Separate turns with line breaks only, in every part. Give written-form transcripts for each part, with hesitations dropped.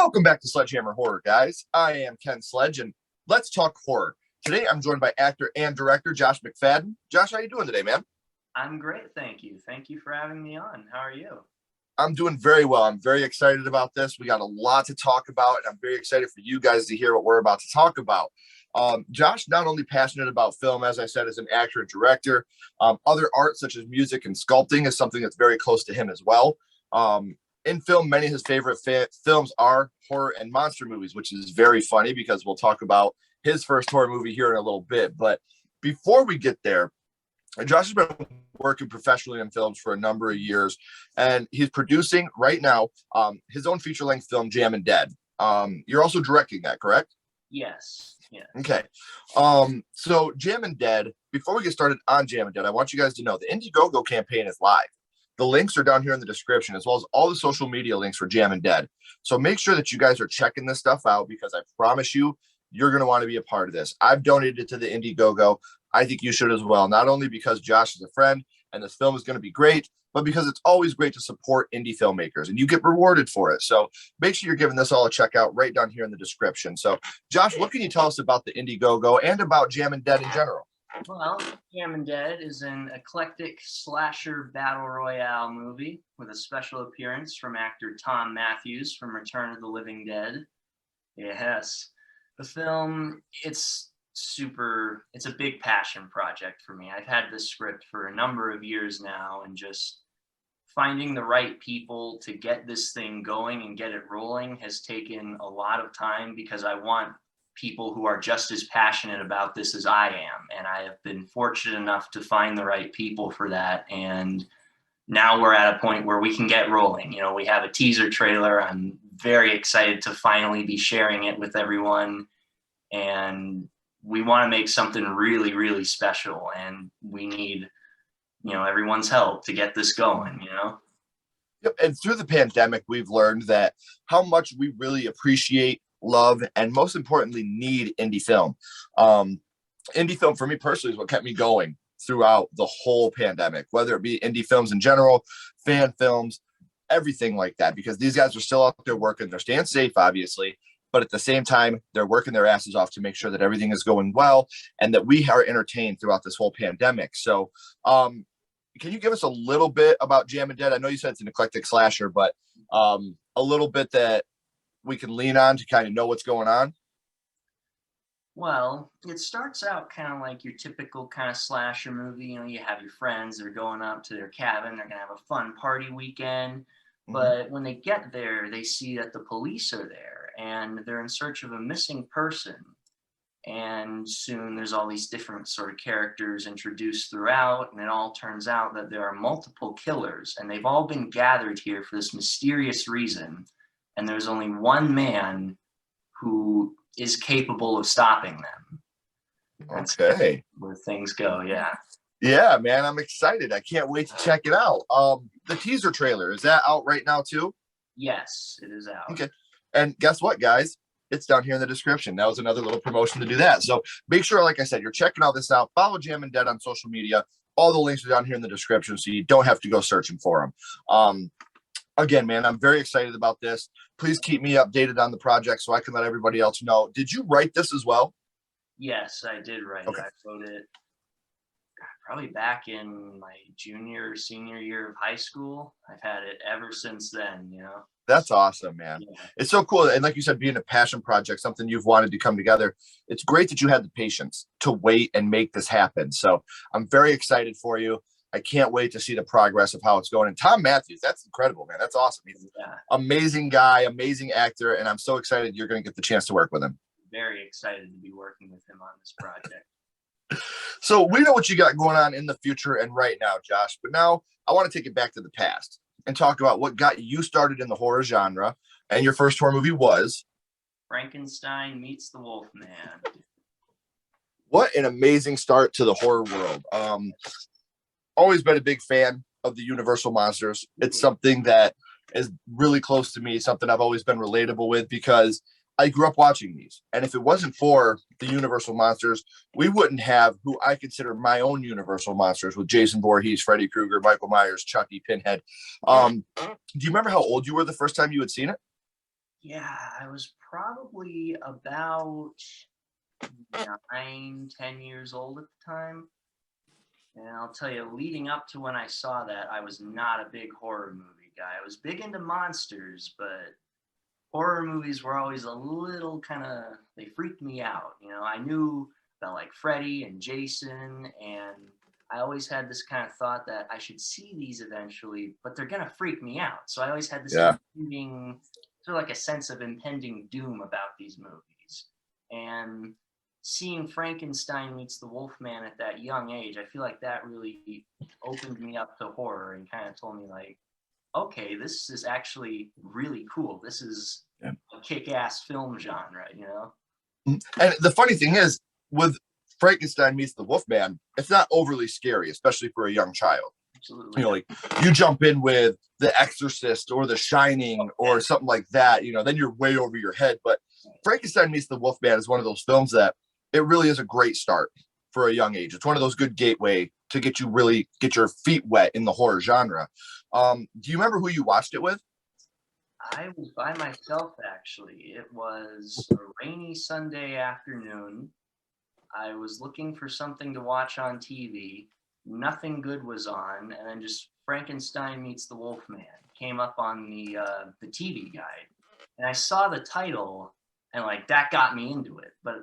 Welcome back to Sledgehammer Horror, guys. I am Ken Sledge, and let's talk horror. Today, I'm joined by actor and director Josh McFadden. Josh, how you doing today, man?
I'm great, thank you. Thank you for having me on. How are you?
I'm doing very well. I'm very excited about this. We got a lot to talk about, and I'm very excited for you guys to hear what we're about to talk about. Josh, not only passionate about film, as I said, as an actor and director, other art such as music and sculpting is something that's very close to him as well. In film, many of his favorite films are horror and monster movies, which is very funny because we'll talk about his first horror movie here in a little bit. But before we get there, Josh has been working professionally in films for a number of years, and he's producing right now his own feature-length film, Jammin. You're also directing that, correct?
Yes. Yeah.
Okay. So Jammin', before we get started on Jammin', I want you guys to know the Indiegogo campaign is live. The links are down here in the description, as well as all the social media links for Jammin'. So make sure that you guys are checking this stuff out, because I promise you, you're going to want to be a part of this. I've donated to the Indiegogo. I think you should as well, not only because Josh is a friend and this film is going to be great, but because it's always great to support indie filmmakers and you get rewarded for it. So make sure you're giving this all a check out right down here in the description. So Josh, what can you tell us about the Indiegogo and about Jammin' in general?
Well, Jammin' is an eclectic slasher battle royale movie with a special appearance from actor Tom Matthews from Return of the Living Dead. Yes. The film, it's a big passion project for me. I've had this script for a number of years now, and just finding the right people to get this thing going and get it rolling has taken a lot of time, because I want people who are just as passionate about this as I am. And I have been fortunate enough to find the right people for that. And now we're at a point where we can get rolling. You know, we have a teaser trailer. I'm very excited to finally be sharing it with everyone. And we want to make something really, really special. And we need, everyone's help to get this going,
Yep. And through the pandemic, we've learned that how much we really appreciate, love, and most importantly, need indie film. Indie film for me personally is what kept me going throughout the whole pandemic, whether it be indie films in general, fan films, everything like that, because these guys are still out there working. They're staying safe, obviously, but at the same time, they're working their asses off to make sure that everything is going well and that we are entertained throughout this whole pandemic. So can you give us a little bit about Jammin'? I know you said it's an eclectic slasher, but a little bit that we can lean on to kind of know what's going on?
Well, it starts out kind of like your typical kind of slasher movie. You have your friends that are going up to their cabin. They're going to have a fun party weekend. But when they get there, they see that the police are there and they're in search of a missing person. And soon there's all these different sort of characters introduced throughout. And it all turns out that there are multiple killers, and they've all been gathered here for this mysterious reason. And there's only one man who is capable of stopping them. That's
okay.
Where things go. Yeah.
Yeah, man, I'm excited. I can't wait to check it out. The teaser trailer, is that out right now too?
Yes, it is out.
Okay. And guess what, guys? It's down here in the description. That was another little promotion to do that. So make sure, like I said, you're checking all this out. Follow Jammin' on social media. All the links are down here in the description, so you don't have to go searching for them. Again, man, I'm very excited about this. Please keep me updated on the project so I can let everybody else know. Did you write this as well?
Yes, I did write it. I wrote it probably back in my junior or senior year of high school. I've had it ever since then,
That's awesome, man. Yeah. It's so cool. And like you said, being a passion project, something you've wanted to come together. It's great that you had the patience to wait and make this happen. So I'm very excited for you. I can't wait to see the progress of how it's going. And Tom Matthews, that's incredible, man. That's awesome. He's an amazing guy, amazing actor. And I'm so excited you're going to get the chance to work with him.
Very excited to be working with him on this project.
So we know what you got going on in the future and right now, Josh. But now I want to take it back to the past and talk about what got you started in the horror genre. And your first horror movie was?
Frankenstein Meets the Wolfman.
What an amazing start to the horror world. Always been a big fan of the Universal monsters. It's something that is really close to me, something I've always been relatable with, because I grew up watching these. And if it wasn't for the Universal monsters, we wouldn't have who I consider my own Universal monsters, with Jason Voorhees, Freddy Krueger, Michael Myers, Chucky, Pinhead. Do you remember how old you were the first time you had seen it?
Yeah, I was probably about 9, 10 years old at the time. And I'll tell you, leading up to when I saw that, I was not a big horror movie guy. I was big into monsters, but horror movies were always a little kind of, they freaked me out. I knew about like Freddy and Jason, and I always had this kind of thought that I should see these eventually, but they're going to freak me out. So I always had this
Yeah.
impending, sort of like a sense of impending doom about these movies. And seeing Frankenstein meets the Wolfman at that young age, I feel like that really opened me up to horror and kind of told me like, okay, this is actually really cool. This is a kick-ass film genre.
And the funny thing is, with Frankenstein meets the Wolfman, it's not overly scary, especially for a young child.
Absolutely.
Like you jump in with The Exorcist or The Shining or something like that, then you're way over your head. But Frankenstein meets the Wolfman is one of those films that it really is a great start for a young age. It's one of those good gateway to get your feet wet in the horror genre. Do you remember who you watched it with?
I was by myself, actually. It was a rainy Sunday afternoon. I was looking for something to watch on TV. Nothing good was on, and then just Frankenstein meets the Wolfman came up on the TV guide, and I saw the title, and like that got me into it. But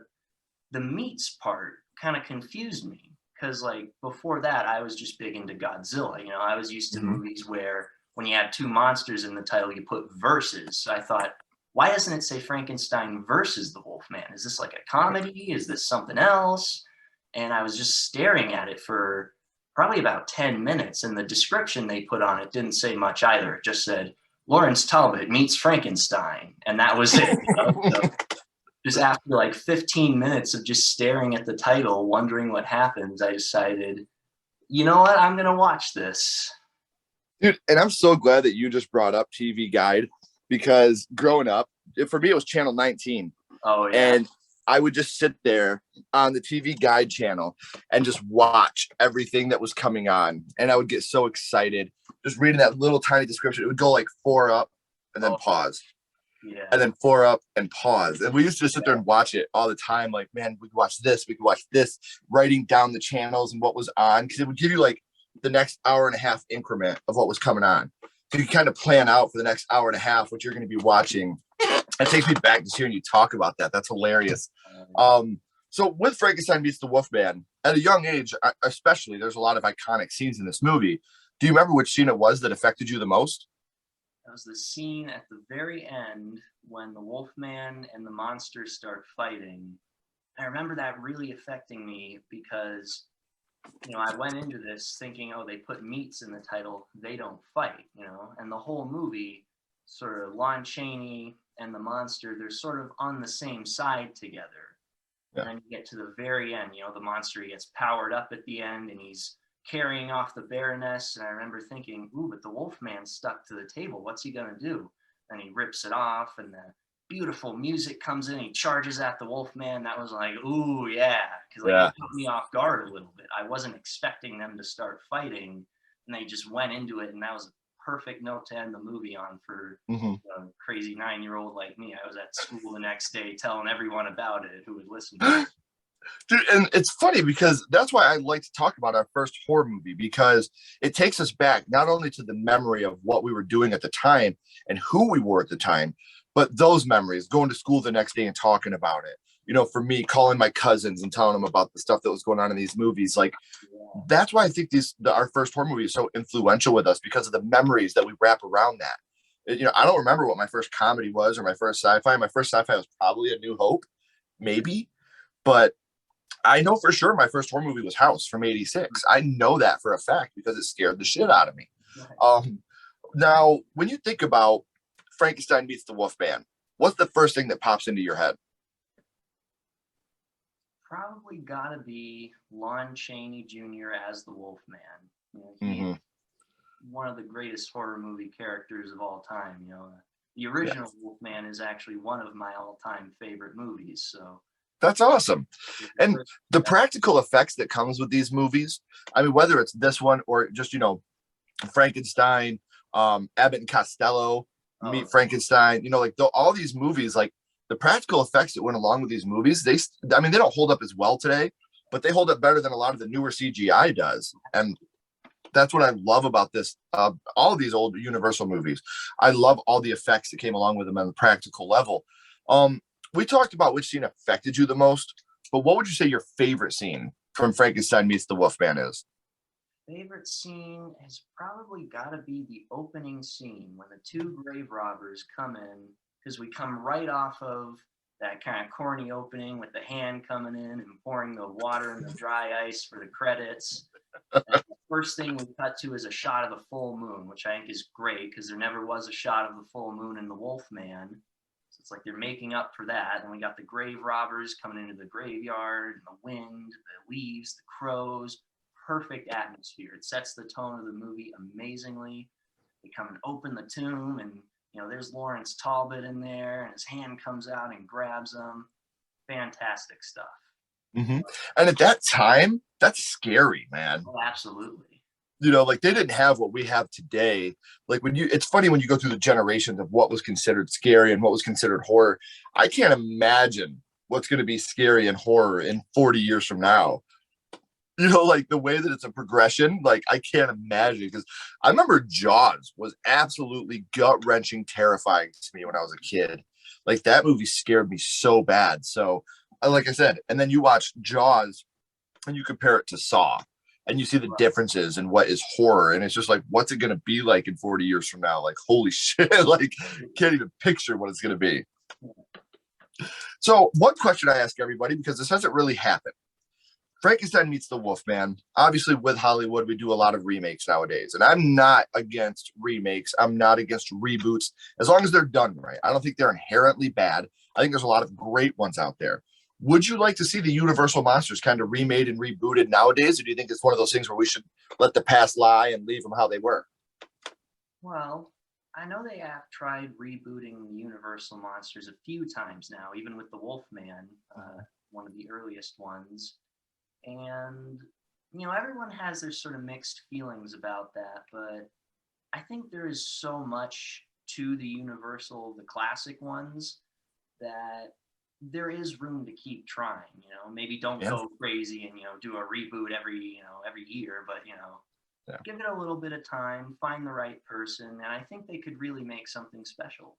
the meets part kind of confused me because like before that, I was just big into Godzilla. I was used to movies where when you had two monsters in the title, you put versus. So I thought, why doesn't it say Frankenstein versus the Wolfman? Is this like a comedy? Is this something else? And I was just staring at it for probably about 10 minutes. And the description they put on it didn't say much either. It just said, Lawrence Talbot meets Frankenstein. And that was it. So just after like 15 minutes of just staring at the title, wondering what happens, I decided, you know what? I'm going to watch this.
Dude, and I'm so glad that you just brought up TV Guide, because growing up, for me, it was channel 19.
Oh, yeah.
And I would just sit there on the TV Guide channel and just watch everything that was coming on. And I would get so excited just reading that little tiny description. It would go like 4 up and then pause.
Yeah.
And then 4 up and pause. And we used to just sit there and watch it all the time. Like, man, we could watch this, writing down the channels and what was on. Because it would give you like the next hour and a half increment of what was coming on. So you kind of plan out for the next hour and a half what you're going to be watching. It takes me back to hearing you talk about that. That's hilarious. So with Frankenstein meets the Wolfman, at a young age, especially, there's a lot of iconic scenes in this movie. Do you remember which scene it was that affected you the most?
That was the scene at the very end when the Wolfman and the monsters start fighting. I remember that really affecting me because, I went into this thinking, oh, they put meats in the title, they don't fight, and the whole movie, sort of Lon Chaney and the monster, they're sort of on the same side together. Yeah. And then you get to the very end, the monster, he gets powered up at the end and he's carrying off the Baroness. And I remember thinking, ooh, but the Wolfman's stuck to the table. What's he going to do? And he rips it off and the beautiful music comes in. He charges at the Wolfman. That was like, ooh, yeah. Because it took me off guard a little bit. I wasn't expecting them to start fighting. And they just went into it. And that was a perfect note to end the movie on for a crazy 9-year-old like me. I was at school the next day telling everyone about it who would listen to it.
Dude, and it's funny because that's why I like to talk about our first horror movie, because it takes us back not only to the memory of what we were doing at the time and who we were at the time, but those memories, going to school the next day and talking about it. For me, calling my cousins and telling them about the stuff that was going on in these movies. Like, that's why I think our first horror movie is so influential with us, because of the memories that we wrap around that. I don't remember what my first comedy was or my first sci-fi. My first sci-fi was probably A New Hope, maybe. But I know for sure my first horror movie was House from '86. I know that for a fact because it scared the shit out of me. Now, when you think about Frankenstein meets the Wolfman, what's the first thing that pops into your head?
Probably gotta be Lon Chaney Jr. as the Wolfman. He's one of the greatest horror movie characters of all time. The original Wolfman is actually one of my all-time favorite movies. So
that's awesome. And the practical effects that comes with these movies, I mean, whether it's this one or just, Frankenstein, Abbott and Costello,
Oh,
Meet Frankenstein, like all these movies, like the practical effects that went along with these movies, I mean, they don't hold up as well today, but they hold up better than a lot of the newer CGI does. And that's what I love about this. All of these old Universal movies, I love all the effects that came along with them on the practical level. We talked about which scene affected you the most, but what would you say your favorite scene from Frankenstein Meets the Wolfman is?
favorite scene has probably got to be the opening scene when the two grave robbers come in, because we come right off of that kind of corny opening with the hand coming in and pouring the water and the dry ice for the credits. And the first thing we cut to is a shot of the full moon, which I think is great because there never was a shot of the full moon in the Wolfman. So it's like they're making up for that. And we got the grave robbers coming into the graveyard, and the wind, the leaves, the crows. Perfect atmosphere. It sets the tone of the movie amazingly. They come and open the tomb, and there's Lawrence Talbot in there, and his hand comes out and grabs him. Fantastic stuff.
Mm-hmm. And at that time, that's scary, man.
Oh, absolutely.
Like they didn't have what we have today. Like it's funny when you go through the generations of what was considered scary and what was considered horror. I can't imagine what's going to be scary and horror in 40 years from now. Like the way that it's a progression, like I can't imagine, because I remember Jaws was absolutely gut-wrenching, terrifying to me when I was a kid. Like that movie scared me so bad. So, like I said, and then you watch Jaws and you compare it to Saw, and you see the differences in what is horror, and it's just like, what's it going to be like in 40 years from now? Like, holy shit! Like, can't even picture what it's going to be. So, one question I ask everybody, because this hasn't really happened. Frankenstein Meets the Wolfman. Obviously, with Hollywood, we do a lot of remakes nowadays. And I'm not against remakes. I'm not against reboots, as long as they're done right. I don't think they're inherently bad. I think there's a lot of great ones out there. Would you like to see the Universal monsters kind of remade and rebooted nowadays? Or do you think it's one of those things where we should let the past lie and leave them how they were?
Well, I know they have tried rebooting the Universal monsters a few times now, even with the Wolfman, one of the earliest ones. And, everyone has their sort of mixed feelings about that, but I think there is so much to the Universal, the classic ones, that there is room to keep trying. Maybe don't go crazy and, do a reboot every year, but, give it a little bit of time, find the right person, and I think they could really make something special.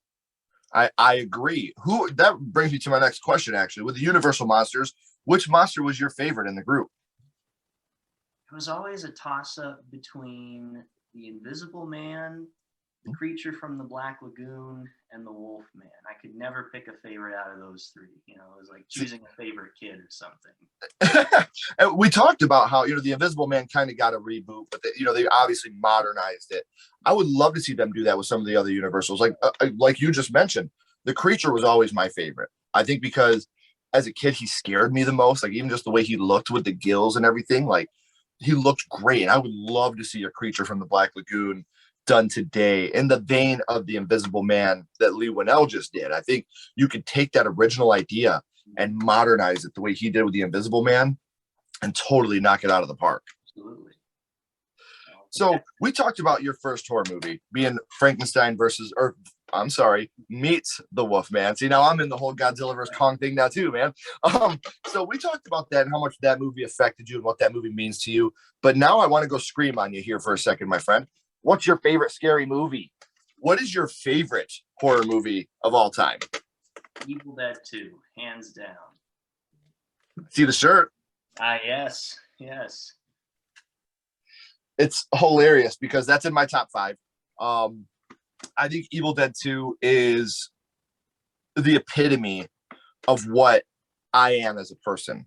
I agree. That brings me to my next question, actually. With the Universal monsters, which monster was your favorite in the group?
It was always a toss-up between the Invisible Man, the creature from the Black Lagoon, and the Wolfman. I could never pick a favorite out of those three. It was like choosing a favorite kid or something.
And we talked about how the Invisible Man kind of got a reboot, but they obviously modernized it. I would love to see them do that with some of the other Universals, like you just mentioned. The creature was always my favorite. I think because as a kid he scared me the most. Like even just the way he looked with the gills and everything, like he looked great. And I would love to see a creature from the Black Lagoon done today in the vein of the Invisible Man that Lee Winnell just did. I think you could take that original idea and modernize it the way he did with the Invisible Man and totally knock it out of the park.
Absolutely.
So we talked about your first horror movie being Frankenstein meets the Wolfman. See, now I'm in the whole Godzilla vs. Kong thing now too, man. So we talked about that and how much that movie affected you and what that movie means to you. But now I want to go scream on you here for a second, my friend. What's your favorite scary movie? What is your favorite horror movie of all time?
Evil Dead 2, hands down.
See the shirt?
Yes.
It's hilarious because that's in my top 5. I think Evil Dead 2 is the epitome of what I am as a person.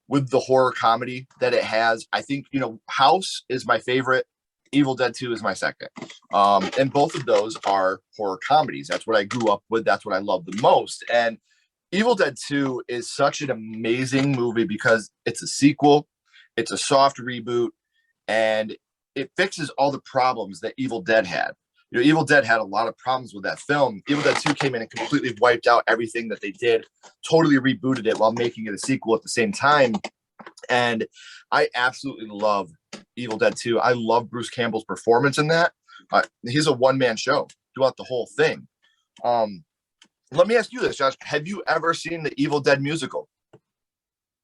With the horror comedy that it has, I think, House is my favorite. Evil Dead 2 is my second. And both of those are horror comedies. That's what I grew up with. That's what I love the most. And Evil Dead 2 is such an amazing movie because it's a sequel. It's a soft reboot. And it fixes all the problems that Evil Dead had. Evil Dead had a lot of problems with that film. Evil Dead 2 came in and completely wiped out everything that they did, totally rebooted it while making it a sequel at the same time. And I absolutely love Evil Dead 2. I love Bruce Campbell's performance in that. He's a one-man show throughout the whole thing. Let me ask you this, Josh. Have you ever seen the Evil Dead musical?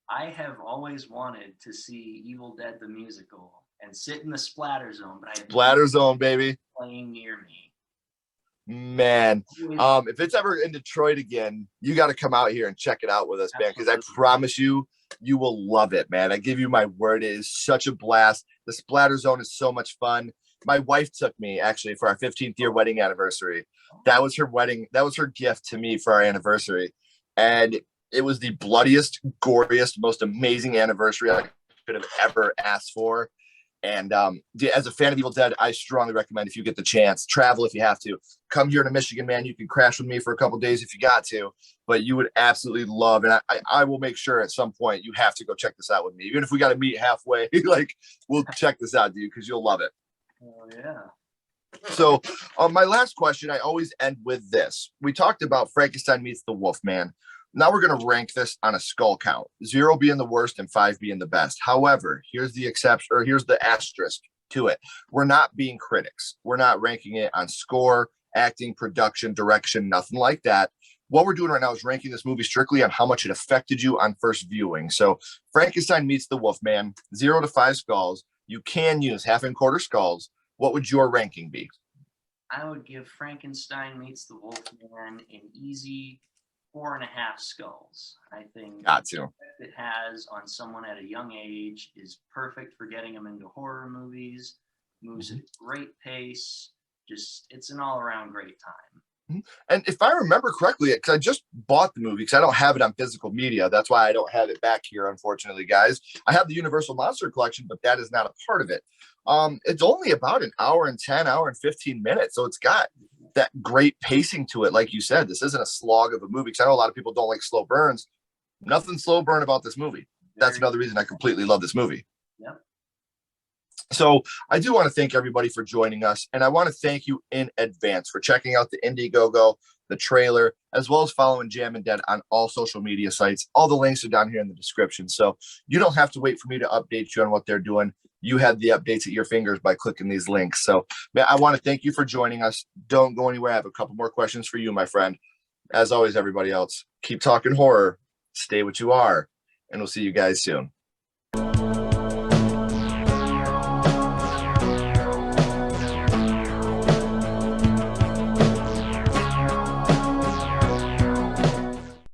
I have always wanted to see Evil Dead the musical and sit in the splatter zone, but I have
Splatter zone, baby.
playing near me.
Man, if it's ever in Detroit again, you got to come out here and check it out with us, man, because I promise you, you will love it, man. I give you my word. It is such a blast. The Splatter Zone is so much fun. My wife took me actually for our 15th year wedding anniversary. That was her wedding. That was her gift to me for our anniversary. And it was the bloodiest, goriest, most amazing anniversary I could have ever asked for. And as a fan of Evil Dead, I strongly recommend, if you get the chance, travel if you have to. Come here to Michigan, man. You can crash with me for a couple days if you got to, but you would absolutely love. And I will make sure at some point you have to go check this out with me, even if we got to meet halfway. Like, we'll check this out, dude, because you'll love it.
Oh yeah.
So, my last question, I always end with this. We talked about Frankenstein meets the Wolfman. Now we're going to rank this on a skull count, 0 being the worst and 5 being the best. However, here's the exception, or here's the asterisk to it. We're not being critics. We're not ranking it on score, acting, production, direction, nothing like that. What we're doing right now is ranking this movie strictly on how much it affected you on first viewing. So Frankenstein meets the Wolfman, 0 to 5 skulls. You can use half and quarter skulls. What would your ranking be?
I would give Frankenstein meets the Wolfman an easy 4.5 skulls. I think
Got to.
the effect it has on someone at a young age is perfect for getting them into horror movies. Moves at a great pace. Just, it's an all-around great time.
And if I remember correctly, because I just bought the movie, because I don't have it on physical media. That's why I don't have it back here, unfortunately, guys. I have the Universal Monster Collection, but that is not a part of it. It's only about an hour and 10, hour and 15 minutes. So it's got that great pacing to it. Like you said, this isn't a slog of a movie, because I know a lot of people don't like slow burns. Nothing slow burn about this movie. That's another reason I completely love this movie.
Yep.
So I do want to thank everybody for joining us. And I want to thank you in advance for checking out the Indiegogo, the trailer, as well as following Jammin on all social media sites. All the links are down here in the description. So you don't have to wait for me to update you on what they're doing. You have the updates at your fingers by clicking these links. So man, I want to thank you for joining us. Don't go anywhere. I have a couple more questions for you, my friend. As always, everybody else, keep talking horror, stay what you are, and we'll see you guys soon.